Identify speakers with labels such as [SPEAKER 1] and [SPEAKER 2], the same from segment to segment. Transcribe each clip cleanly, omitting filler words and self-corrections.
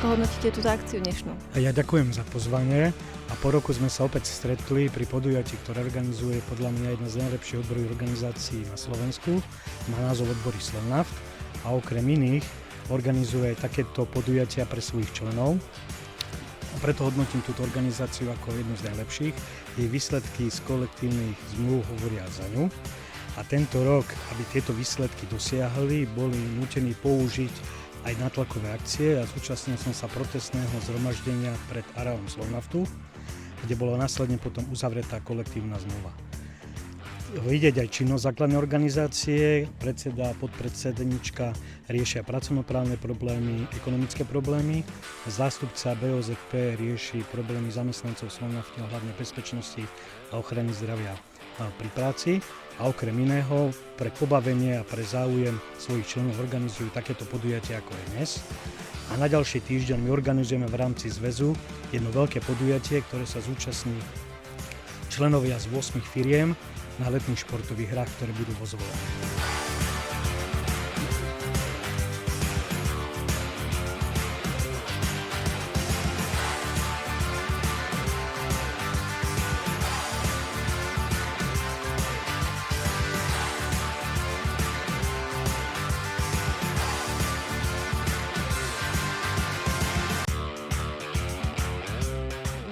[SPEAKER 1] Ako hodnotíte túto akciu dnešnú?
[SPEAKER 2] A ja ďakujem za pozvanie a po roku sme sa opäť stretli pri podujatí, ktoré organizuje podľa mňa jedna z najlepších odborových organizácií na Slovensku. Má názov Odbory Slovnaft a okrem iných organizuje takéto podujatia pre svojich členov. A preto hodnotím túto organizáciu ako jednu z najlepších. Jej výsledky z kolektívnych zmluv hovoria za ňu. A tento rok, aby tieto výsledky dosiahli, boli nútení použiť aj natlakové akcie a zúčastnil som sa protestného zhromaždenia pred areálom Slovnaftu, kde bola následne potom uzavretá kolektívna zmluva. Vidieť aj činnosť základnej organizácie, predseda a podpredsednička riešia pracovnoprávne problémy, ekonomické problémy, zástupca BOZP rieši problémy zamestnancov Slovnaftu, hlavne bezpečnosti a ochrany zdravia pri práci a okrem iného pre pobavenie a pre záujem svojich členov organizujú takéto podujatia ako je dnes. A na ďalší týždeň my organizujeme v rámci zväzu jedno veľké podujatie, ktoré sa zúčastní členovia z 8 firiem na letných športových hrách, ktoré budú vo Zvolení.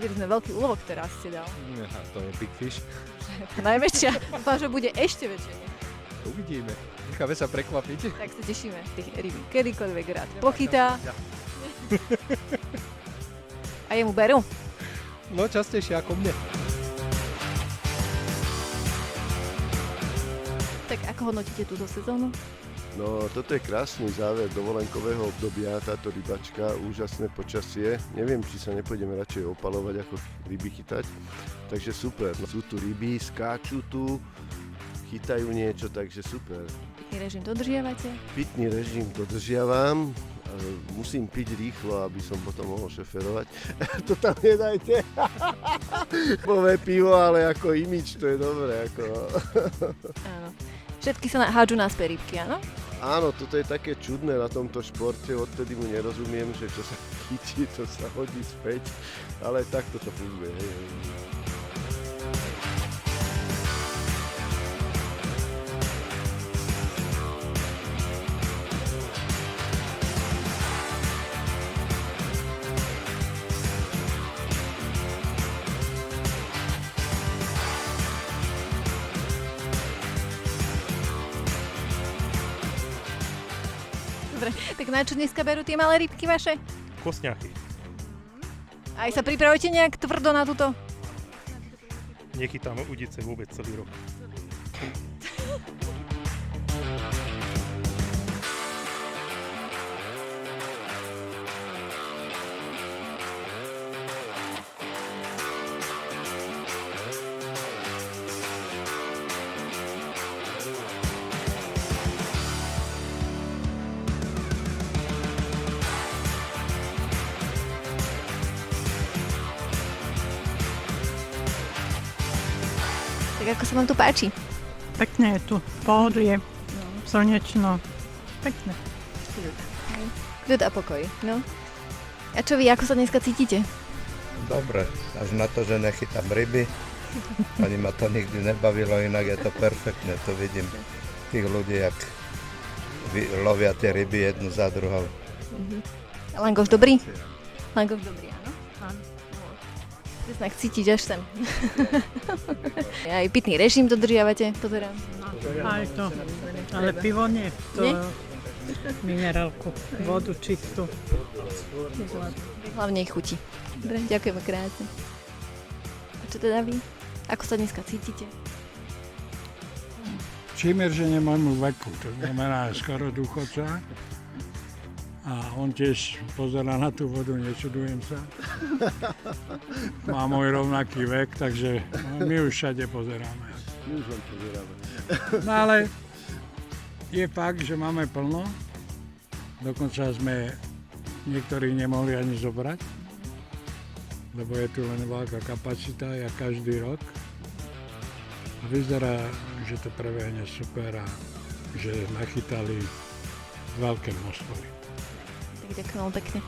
[SPEAKER 1] Videli sme veľký úlovok, ktorá ste dal.
[SPEAKER 3] To je Big Fish.
[SPEAKER 1] Najväčšia. Dúfam, že bude ešte väčšia.
[SPEAKER 3] Uvidíme. Necháme sa prekvapiť.
[SPEAKER 1] Tak sa tešíme. Tých rybí kedykoľvek rád pochytá. A jemu berú?
[SPEAKER 3] No častejšie ako mne.
[SPEAKER 1] Tak ako hodnotíte túto sezónu?
[SPEAKER 4] No, toto je krásny záver dovolenkového obdobia, táto rybačka, úžasné počasie. Neviem, či sa nepôjdeme radšej opalovať, ako ryby chytať. Takže super, sú tu ryby, skáču tu, chytajú niečo, takže super.
[SPEAKER 1] Pitný režim dodržiavate?
[SPEAKER 4] Pitný režim dodržiavam, musím piť rýchlo, aby som potom mohol šoferovať. To tam nedajte. Pové pivo, ale ako imič, to je dobré.
[SPEAKER 1] Áno. Všetky sa hádžu na rybky, áno?
[SPEAKER 4] Áno, toto je také čudné na tomto športe, odtedy mu nerozumiem, že čo sa chytí, to sa hodí späť, ale takto to funguje.
[SPEAKER 1] Dobre, tak na čo dneska berú tie malé rybky vaše?
[SPEAKER 5] Kostňáky.
[SPEAKER 1] Aj sa pripravujete nejak tvrdo na túto?
[SPEAKER 5] Nechytáme udice vôbec celý rok.
[SPEAKER 1] Tak ako sa vám tu páči?
[SPEAKER 6] Pekne je tu, pohodlie, slnečno, pekne.
[SPEAKER 1] Kľud a pokoj, no. A čo vy, ako sa dneska cítite?
[SPEAKER 7] Dobre, až na to, že nechytám ryby. Ani ma to nikdy nebavilo, inak je to perfektné, to vidím. Tých ľudí, jak lovia tie ryby jednu za druhou.
[SPEAKER 1] Langoš dobrý? Langoš dobrý, áno? Áno. Znak cítiť až sem. Aj pitný režim dodržiavate, pozerám.
[SPEAKER 6] Aj to, ale pivo nie, to
[SPEAKER 1] Nie?
[SPEAKER 6] minerálku, vodu čistú.
[SPEAKER 1] Hlavne ich chutí. Dobre, ďakujeme krásne. A čo teda vy? Ako sa dneska cítite?
[SPEAKER 8] Přiměřeně mému veku, to znamená skoro důchodca. A on tiež pozerá na tú vodu, nečudujem sa. Má môj rovnaký vek, takže my už všade pozeráme.
[SPEAKER 4] My už len pozeráme.
[SPEAKER 8] No ale je fakt, že máme plno. Dokonca sme niektorých nemohli ani zobrať, lebo je tu len veľká kapacita, jak každý rok. A vyzerá, že to prebehne super a že nachytali veľké množstvo.
[SPEAKER 1] Tak ďakujem pekne.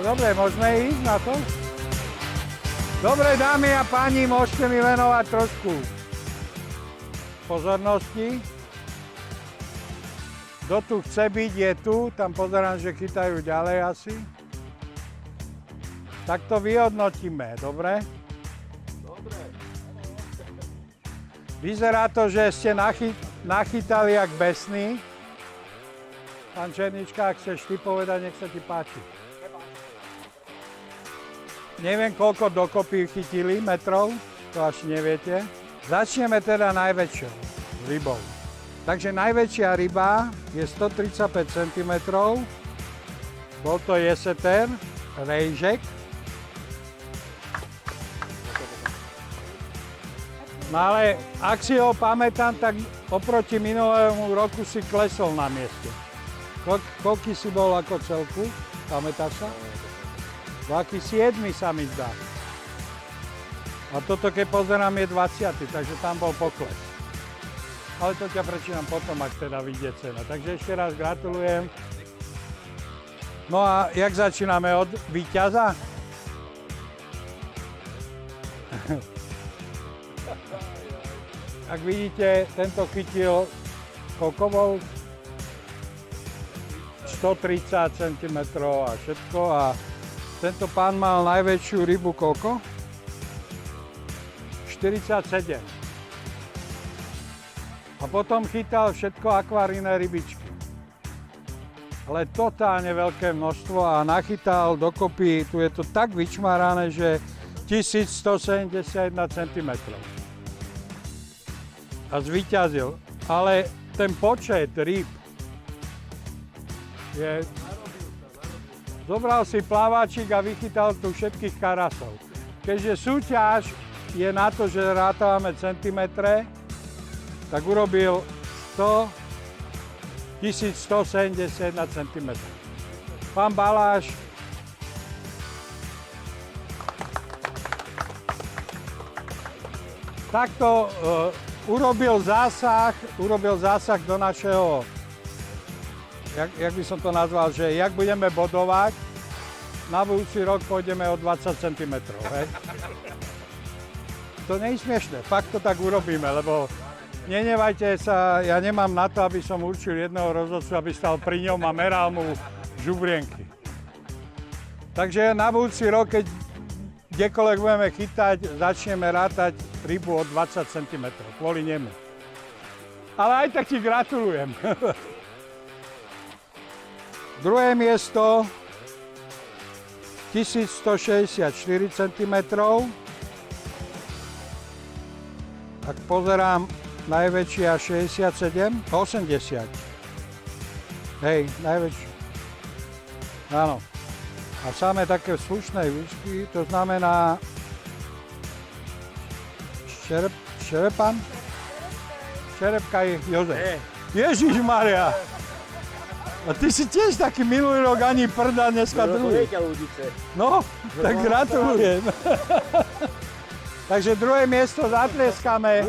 [SPEAKER 8] dobre, môžeme ísť na to? Dobre, dámy a páni, môžete mi venovať trošku pozornosti. Kto tu chce byť, je tu. Tam pozerám, že chytajú ďalej asi. Tak to vyhodnotíme, dobre? Dobre. Vyzerá to, že ste nachytali jak besný. Pán Černička, ak chceš ty povedať, nech sa ti páči. Neviem, koľko dokopy chytili metrov, to až neviete. Začneme teda najväčšou rybou. Takže najväčšia ryba je 135 cm. Bol to jeseter, rejžek. No ale ak si ho pamätám, tak oproti minulému roku si klesol na mieste. Koľký si bol ako celku? Pamätáš sa? Aký 7 sa mi zdá. A toto, keď pozerám, je 20, takže tam bol pokles. Ale to ťa prečítam potom, ak teda vyjde cena. Takže ešte raz gratulujem. No a jak začíname od víťaza? Ak vidíte, tento chytil koľko bol? 130 cm a všetko. A tento pán mal najväčšiu rybu koľko? 47. A potom chytal všetko akvarijné rybičky. Ale totálne veľké množstvo a nachytal dokopy, tu je to tak vyčmarané, že 1171 cm. A zvíťazil. Ale ten počet rýb je... Zobral si plaváčik a vychytal tu všetkých karasov. Keďže súťaž je na to, že rátávame centimetre, tak urobil 1171 cm. Pán Baláš takto urobil zásah do našeho, jak by som to nazval, že jak budeme bodovať, na budúci rok pôjdeme o 20 cm. Hej? To nie je smiešné, fakt to tak urobíme, lebo nenevajte sa, ja nemám na to, aby som určil jedného rozhodcu, aby stal pri ňom a meral mu žubrienky. Takže na budúci rok, keď kdekoľvek budeme chytať, začneme rátať rybu o 20 cm, kvôli nemu. Ale aj tak ti gratulujem. Druhé miesto 1164 cm. Ak pozerám, najväčšia 67, 80. Hej, najväčšia. Áno. A samé také slušné výšky, to znamená Šerepan? Šerepka je Jozef. Ježišmaria! A ty si tiež taký minulý rok ani prda, dneska druhý. No, tak gratulujem. Takže druhé miesto zatlieskame.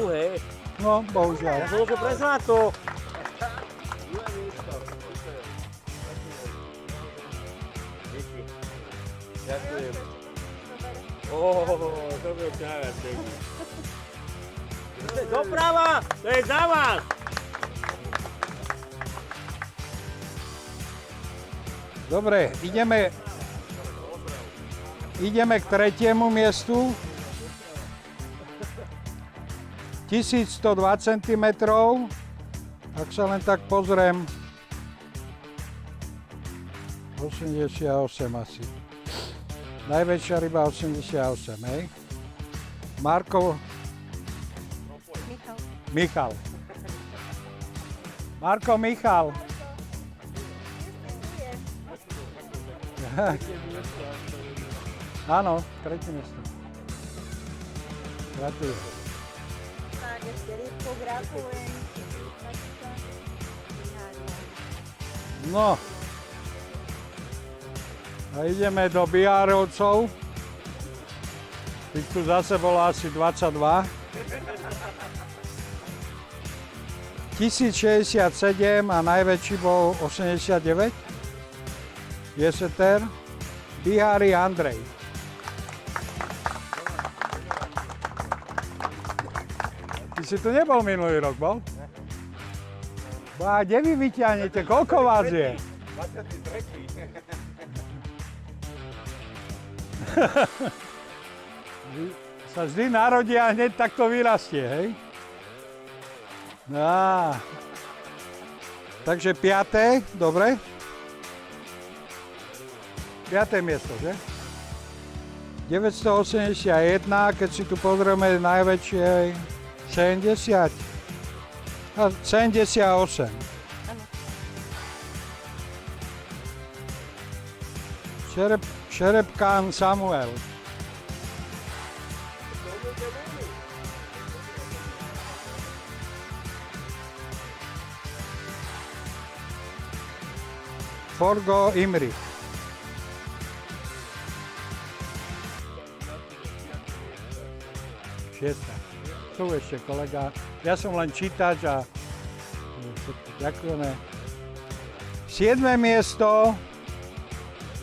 [SPEAKER 8] No, bohužiaľ.
[SPEAKER 9] Bolo to pre zlato. Ďakujem. To bude ťahať. Doprava, to je za vás.
[SPEAKER 8] Dobre, ideme k tretiemu miestu. 1102 cm. Ak sa len tak pozriem, 88 asi. Najväčšia ryba 88, hej? Marko... Michal. Marko Michal. Áno, tretie miesto. Gratulujem.
[SPEAKER 10] Tak, ešte rýbko gratulujem.
[SPEAKER 8] No. A ideme do Biárovcov. Tých tu zase bolo asi 22. 1067 a najväčší bol 89. Jeseter. Bihári Andrej. Ty si tu nebol minulý rok, bol? A kde vy vyťahnete? Koľko vás je? 23. Sa vždy narodia a hneď takto vyrastie, hej? Á. Takže 5. dobre? 5. miesto, že? 981, keď si tu pozrieme najväčšie 70. A 78. Šerepkán Samuel. Forgo Imri. Šiesta. Tu ešte kolega. Ja som len čítač a ďakujeme. 7. miesto,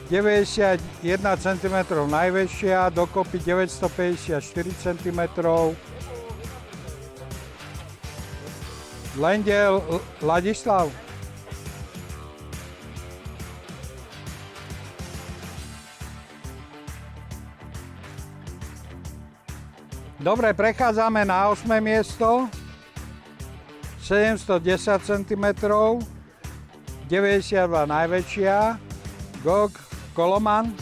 [SPEAKER 8] 91 cm najväčšia, dokopy 954 cm. Lendel Ladislav. Dobre, prechádzame na 8. miesto. 710 cm. 92 najväčšia. Gog Koloman.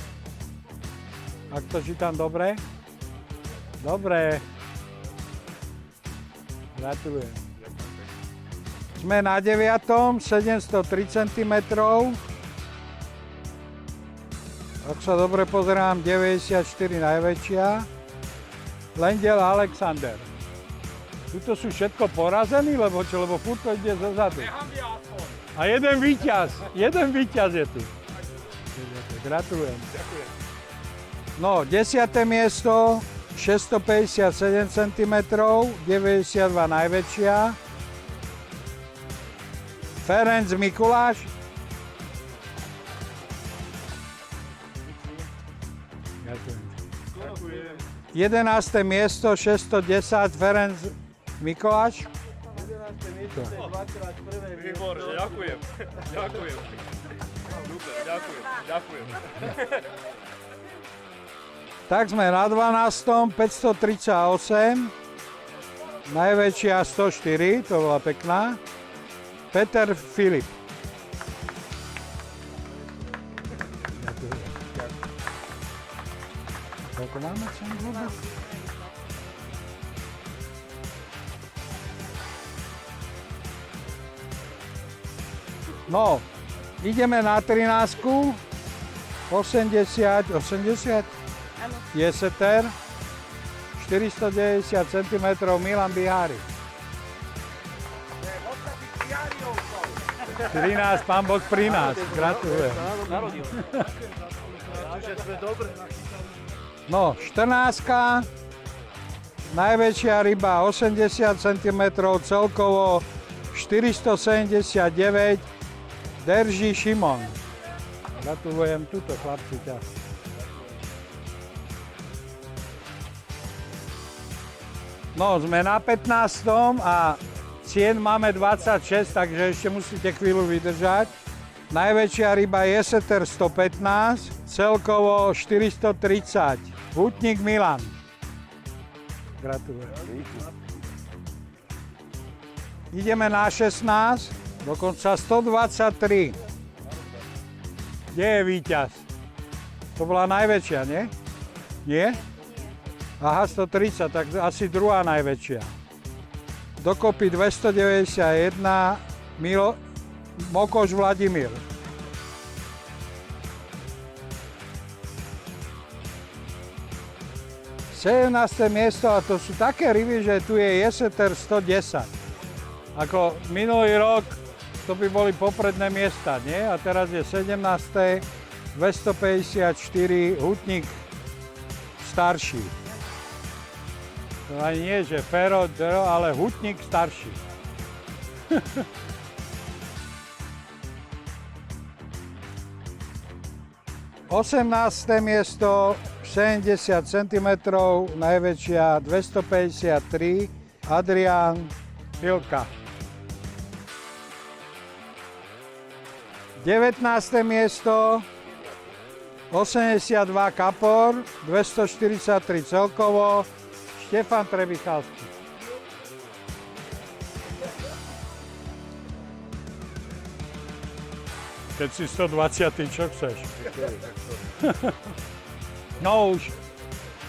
[SPEAKER 8] Ak to čítam dobre. Dobre. Gratulujem. Sme na 9. 703 cm. Ak sa dobre pozerám, 94 najväčšia. Lendel Alexander. Tuto sú všetko porazení, lebo čo? Lebo furt to ide zozadu. A jeden víťaz je tu. Gratulujem. No, 10. miesto, 657 cm, 92 najväčšia. Ferenc Mikuláš. Gratulujem. 11. miesto, 610, Ferenc Mikuláš. 11. miesto, 2x prvé.
[SPEAKER 9] Výborne, ďakujem. Ďakujem. Super, ďakujem.
[SPEAKER 8] Tak sme na 12. 538. Najväčšia 104, to bola pekná. Peter Filip. Koľko máme cen vôbec? No, ideme na 13. 80. Jeseter. 490 cm Milan Bihári. 13, pán Boh pri nás. Gratulujem. No, 14. Najväčšia ryba 80 cm, celkovo 479. Drží Šimon. Gratulujem tuto, chlapci, ťa. No, sme na 15. a cien máme 26, takže ešte musíte chvíľu vydržať. Najväčšia ryba je Jeseter 115, celkovo 430. Hutník Milan. Gratulujem. Ideme na 16, dokonca 123. Kde je víťaz? To bola najväčšia, nie? Nie? Aha, 130, tak asi druhá najväčšia. Dokopy 291, Mokoš Vladimír. Sedemnácté miesto, a to sú také ryby, že tu je Jeseter 110. Ako minulý rok to by boli popredné miesta, nie? A teraz je 17. 254, Hutník starší. To ani nie, že Fero, ale Hutník starší. 18. miesto 70 cm, najväčšia 253, Adrián Pilka. 19. miesto 82 Kapor, 243 celkovo, Štefan Trebichalský. Keď si 120, čo chceš? No už,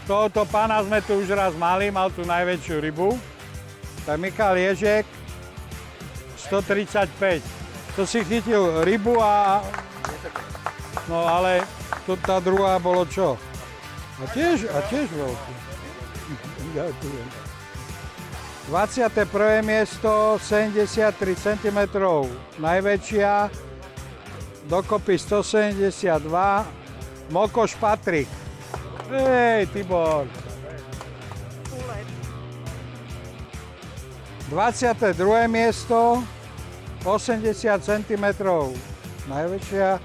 [SPEAKER 8] tohoto pána sme tu už raz mali, mal tu najväčšiu rybu. Tak Michal Ježek, 135. To si chytil rybu a... No ale to, tá druhá bolo čo? A tiež veľký. Ďakujem. 21. miesto, 73 cm, najväčšia, dokopy 172, Mokoš Patrik. Hej, Tibor. 22. miesto, 80 cm, najväčšia,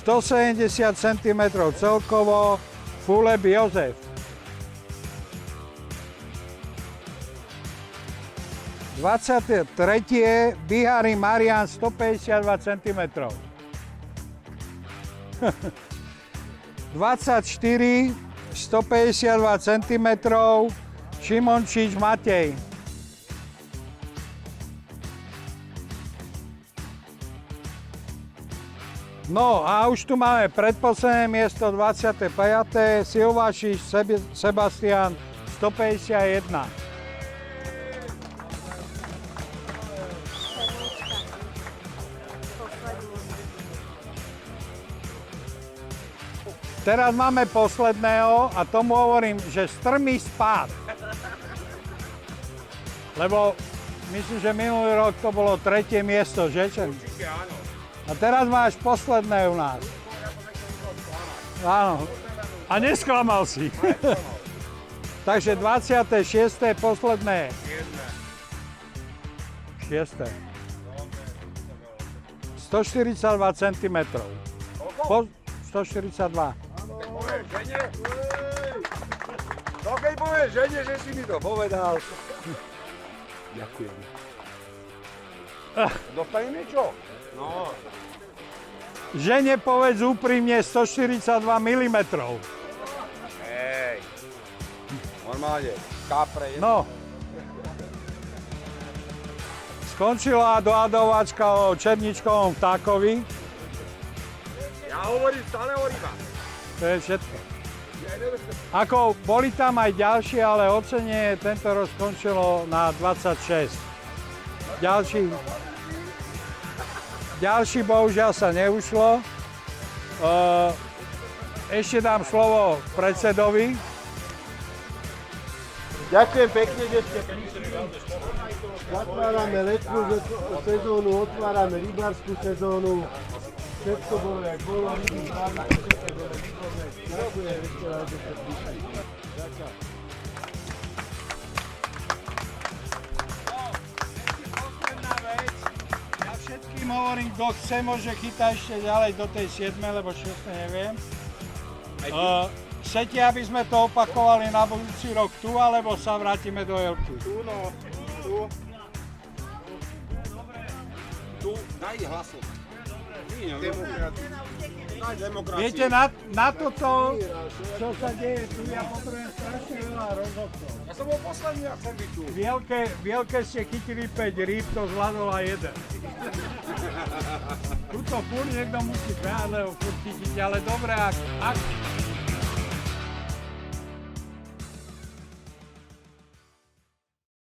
[SPEAKER 8] 170 cm celkovo, Fuleb Jozef. 23. Bihari Marian, 152 cm. 24, 152 cm, Šimončič Matej. No a už tu máme predposledné miesto, 25. Silvašiš Sebastian, 151. Teraz máme posledného a tomu hovorím, že strmý spád. Lebo myslím, že minulý rok to bolo 3. miesto, že?
[SPEAKER 9] Určite áno.
[SPEAKER 8] A teraz máš posledné u nás. Áno. A nesklamal si. Takže 26. posledné. 6. 142 cm. 142.
[SPEAKER 3] No keď povieš žene, že si mi to povedal. Ďakujem. Dostane niečo? No.
[SPEAKER 8] Žene povedz úprimne 142 mm.
[SPEAKER 3] Hej. Normálne. Kapre.
[SPEAKER 8] No. Skončila dohadovačka o černičkovom vtákovi.
[SPEAKER 3] Ja hovorím stále o rybách.
[SPEAKER 8] To je všetko. Ako boli tam aj ďalšie, ale ocenenie tento rok skončilo na 26. Ďalší bohužiaľ sa neušlo. Ešte dám slovo predsedovi.
[SPEAKER 4] Ďakujem pekne, že ste prišli. Zatvárame letnú sezónu, otvárame rybárskú sezónu. Všetko bolo, jak bolo, ryby zvládli, všetko bolo výborné. Ďakujem ešte raz, že ste prišli. Ďakujem.
[SPEAKER 8] Posledná vec. Ja všetkým hovorím, kto chce, môže chytať ešte ďalej do tej 7, lebo 6 neviem. Chcete, aby sme to opakovali na budúci rok tu, alebo sa vrátime do Jelky?
[SPEAKER 3] Tu, no. Tu, daj hlasov.
[SPEAKER 8] Viete, na toto, čo sa deje tu, ja potrebujem strašne veľa rozhodcov.
[SPEAKER 3] Ja som bol posledný a chcem byť tu.
[SPEAKER 8] Vielke ste chytili 5 rýb, to zvládol aj jeden. Tuto furt niekto musí behať, lebo furt chytiť, ale dobre, ak